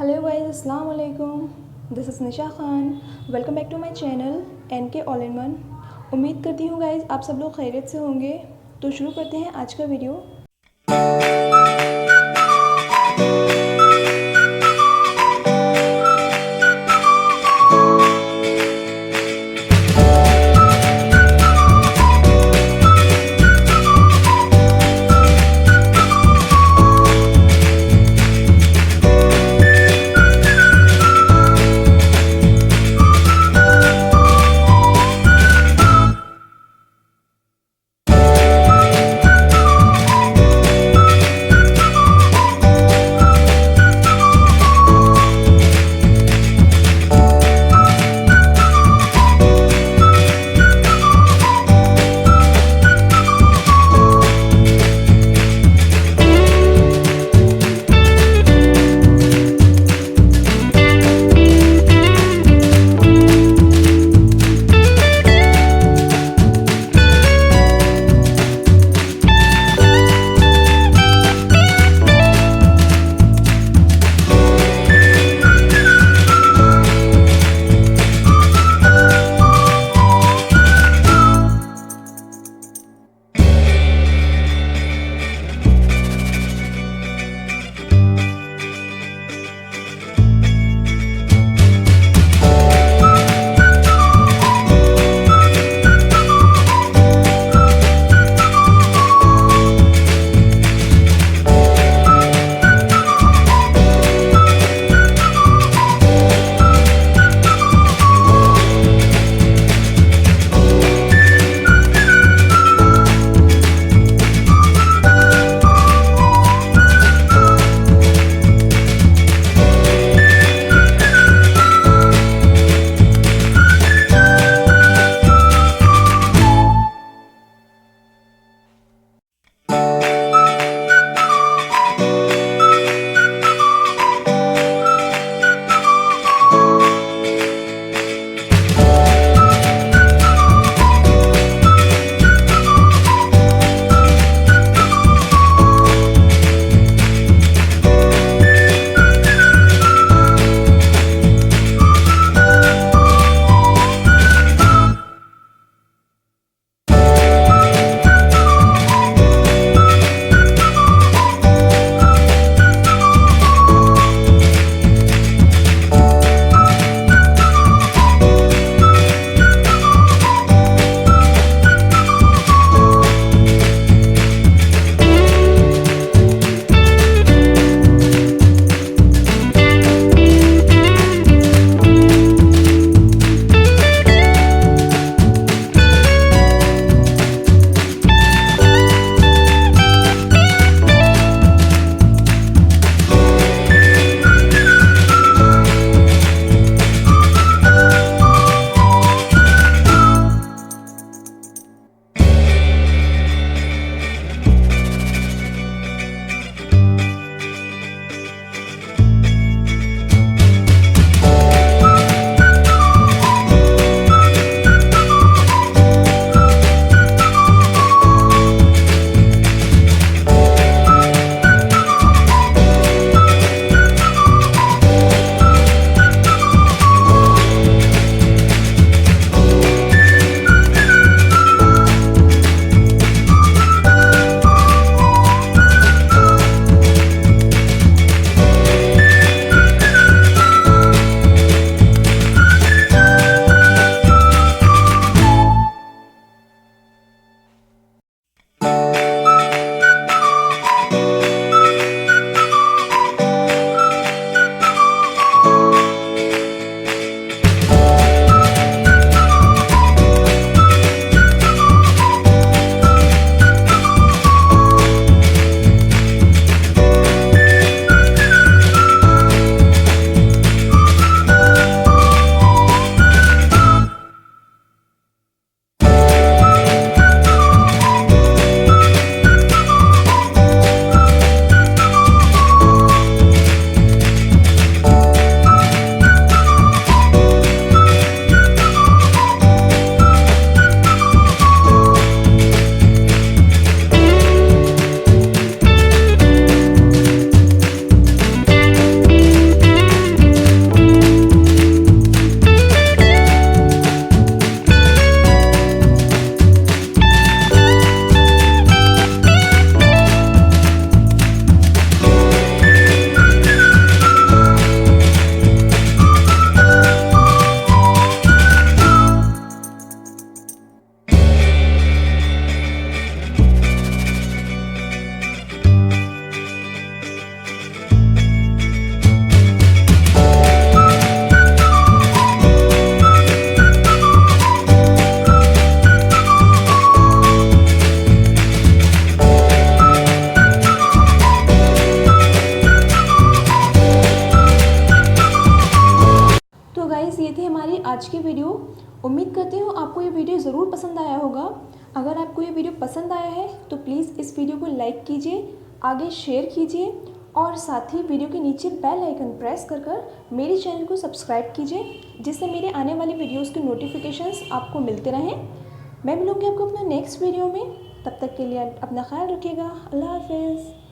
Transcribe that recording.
Hello guys, अस्सलाम वालेकुम। This is Nisha Khan. Welcome back to my channel N K all in one. उम्मीद करती हूँ गाइस आप सब लोग खैरियत से होंगे। तो शुरू करते हैं आज का वीडियो। ये थी हमारी आज की वीडियो। उम्मीद करती हूँ आपको ये वीडियो ज़रूर पसंद आया होगा। अगर आपको ये वीडियो पसंद आया है तो प्लीज़ इस वीडियो को लाइक कीजिए, आगे शेयर कीजिए और साथ ही वीडियो के नीचे बेल आइकन प्रेस कर मेरे चैनल को सब्सक्राइब कीजिए, जिससे मेरे आने वाली वीडियोज़ के नोटिफिकेशंस आपको मिलते रहें। मैं मिलूँगी आपको अपना नेक्स्ट वीडियो में। तब तक के लिए अपना ख्याल रखिएगा। अल्लाह हाफ़िज़।